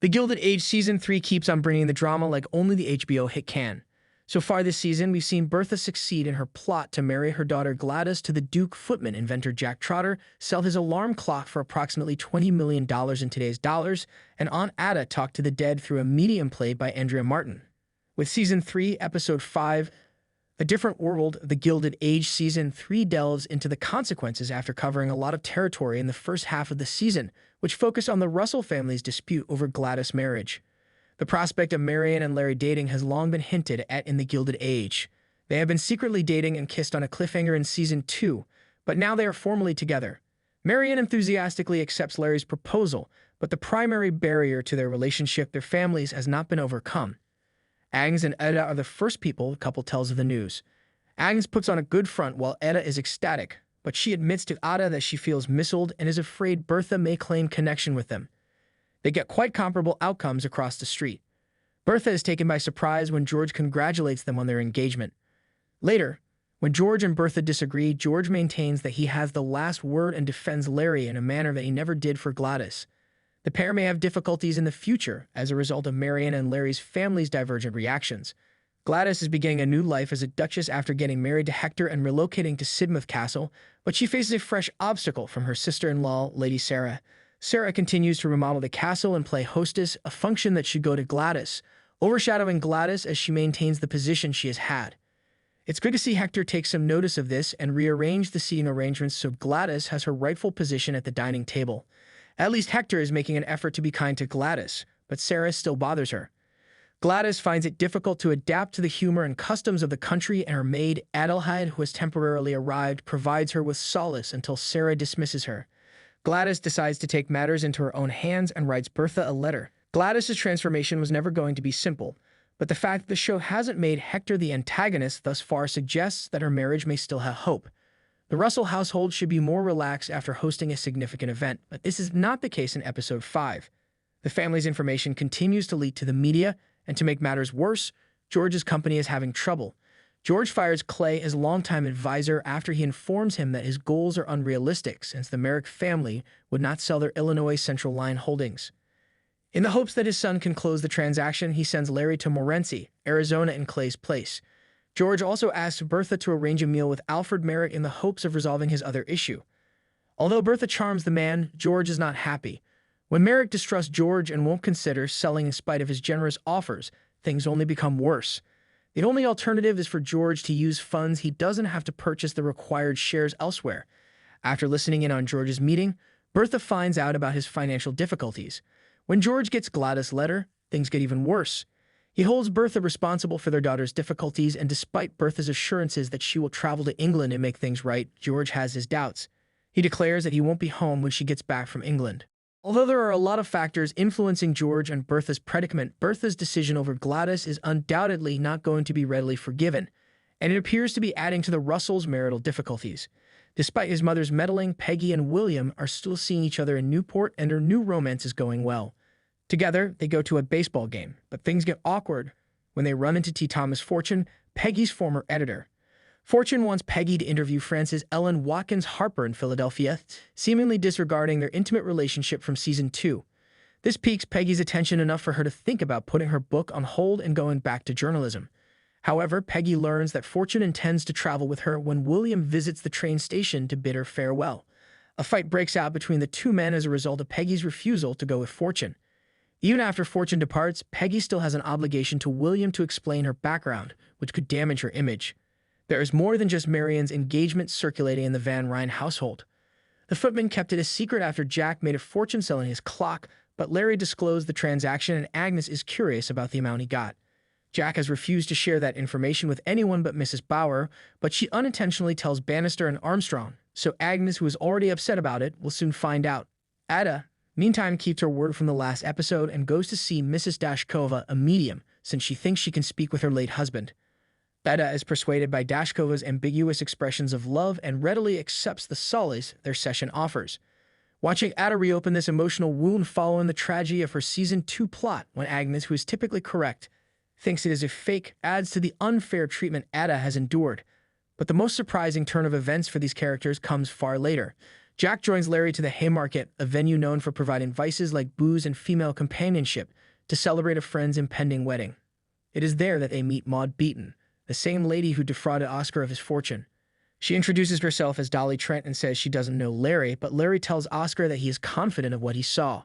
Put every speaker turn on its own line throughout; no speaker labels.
The Gilded Age Season 3 keeps on bringing the drama like only the HBO hit can. So far this season, we've seen Bertha succeed in her plot to marry her daughter Gladys to the Duke footman inventor Jack Trotter, sell his alarm clock for approximately $20 million in today's dollars, and Aunt Ada talk to the dead through a medium played by Andrea Martin. With Season 3, Episode 5, A Different World, The Gilded Age Season 3 delves into the consequences after covering a lot of territory in the first half of the season, which focused on the Russell family's dispute over Gladys' marriage. The prospect of Marian and Larry dating has long been hinted at in the Gilded Age. They have been secretly dating and kissed on a cliffhanger in Season 2, but now they are formally together. Marian enthusiastically accepts Larry's proposal, but the primary barrier to their relationship, their families, has not been overcome. Agnes and Etta are the first people the couple tells of the news. Agnes puts on a good front while Etta is ecstatic, but she admits to Ada that she feels misled and is afraid Bertha may claim connection with them. They get quite comparable outcomes across the street. Bertha is taken by surprise when George congratulates them on their engagement. Later, when George and Bertha disagree, George maintains that he has the last word and defends Larry in a manner that he never did for Gladys. The pair may have difficulties in the future as a result of Marian and Larry's family's divergent reactions. Gladys is beginning a new life as a duchess after getting married to Hector and relocating to Sidmouth Castle, but she faces a fresh obstacle from her sister-in-law, Lady Sarah. Sarah continues to remodel the castle and play hostess, a function that should go to Gladys, overshadowing Gladys as she maintains the position she has had. It's good to see Hector take some notice of this and rearrange the seating arrangements so Gladys has her rightful position at the dining table. At least Hector is making an effort to be kind to Gladys, but Sarah still bothers her. Gladys finds it difficult to adapt to the humor and customs of the country, and her maid, Adelheid, who has temporarily arrived, provides her with solace until Sarah dismisses her. Gladys decides to take matters into her own hands and writes Bertha a letter. Gladys's transformation was never going to be simple, but the fact that the show hasn't made Hector the antagonist thus far suggests that her marriage may still have hope. The Russell household should be more relaxed after hosting a significant event, but this is not the case in Episode 5. The family's information continues to leak to the media, and to make matters worse, George's company is having trouble. George fires Clay as longtime advisor after he informs him that his goals are unrealistic since the Merrick family would not sell their Illinois Central Line holdings. In the hopes that his son can close the transaction, he sends Larry to Morenci, Arizona in Clay's place. George also asks Bertha to arrange a meal with Alfred Merrick in the hopes of resolving his other issue. Although Bertha charms the man, George is not happy. When Merrick distrusts George and won't consider selling in spite of his generous offers, things only become worse. The only alternative is for George to use funds he doesn't have to purchase the required shares elsewhere. After listening in on George's meeting, Bertha finds out about his financial difficulties. When George gets Gladys' letter, things get even worse. He holds Bertha responsible for their daughter's difficulties, and despite Bertha's assurances that she will travel to England and make things right, George has his doubts. He declares that he won't be home when she gets back from England. Although there are a lot of factors influencing George and Bertha's predicament, Bertha's decision over Gladys is undoubtedly not going to be readily forgiven, and it appears to be adding to the Russells' marital difficulties. Despite his mother's meddling, Peggy and William are still seeing each other in Newport, and their new romance is going well. Together, they go to a baseball game, but things get awkward when they run into T. Thomas Fortune, Peggy's former editor. Fortune wants Peggy to interview Frances Ellen Watkins Harper in Philadelphia, seemingly disregarding their intimate relationship from Season 2. This piques Peggy's attention enough for her to think about putting her book on hold and going back to journalism. However, Peggy learns that Fortune intends to travel with her when William visits the train station to bid her farewell. A fight breaks out between the two men as a result of Peggy's refusal to go with Fortune. Even after Fortune departs, Peggy still has an obligation to William to explain her background, which could damage her image. There is more than just Marian's engagement circulating in the Van Ryn household. The footman kept it a secret after Jack made a fortune selling his clock, but Larry disclosed the transaction, and Agnes is curious about the amount he got. Jack has refused to share that information with anyone but Mrs. Bauer, but she unintentionally tells Bannister and Armstrong, so Agnes, who is already upset about it, will soon find out. Ada, meantime, keeps her word from the last episode and goes to see Mrs. Dashkova, a medium, since she thinks she can speak with her late husband. Ada is persuaded by Dashkova's ambiguous expressions of love and readily accepts the solace their session offers. Watching Ada reopen this emotional wound following the tragedy of her Season 2 plot, when Agnes, who is typically correct, thinks it is a fake, adds to the unfair treatment Ada has endured. But the most surprising turn of events for these characters comes far later. Jack joins Larry to the Haymarket, a venue known for providing vices like booze and female companionship, to celebrate a friend's impending wedding. It is there that they meet Maud Beaton, the same lady who defrauded Oscar of his fortune. She introduces herself as Dolly Trent and says she doesn't know Larry, but Larry tells Oscar that he is confident of what he saw.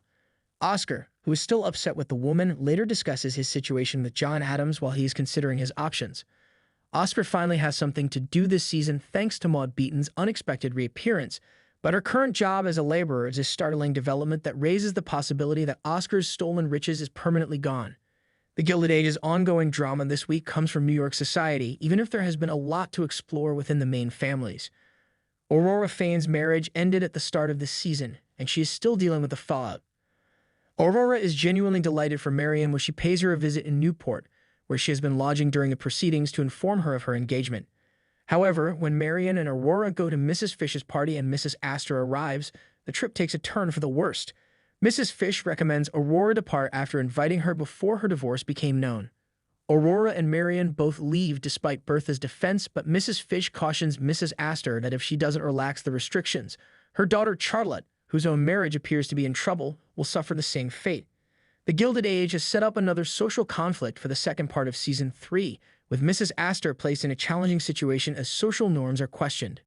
Oscar, who is still upset with the woman, later discusses his situation with John Adams while he is considering his options. Oscar finally has something to do this season thanks to Maud Beaton's unexpected reappearance, but her current job as a laborer is a startling development that raises the possibility that Oscar's stolen riches is permanently gone. The Gilded Age's ongoing drama this week comes from New York society, even if there has been a lot to explore within the main families. Aurora Fane's marriage ended at the start of this season, and she is still dealing with the fallout. Aurora is genuinely delighted for Marian when she pays her a visit in Newport, where she has been lodging during the proceedings, to inform her of her engagement. However, when Marian and Aurora go to Mrs. Fish's party and Mrs. Astor arrives, the trip takes a turn for the worst. Mrs. Fish recommends Aurora depart after inviting her before her divorce became known. Aurora and Marian both leave despite Bertha's defense, but Mrs. Fish cautions Mrs. Astor that if she doesn't relax the restrictions, her daughter Charlotte, whose own marriage appears to be in trouble, will suffer the same fate. The Gilded Age has set up another social conflict for the second part of Season 3, with Mrs. Astor placed in a challenging situation as social norms are questioned.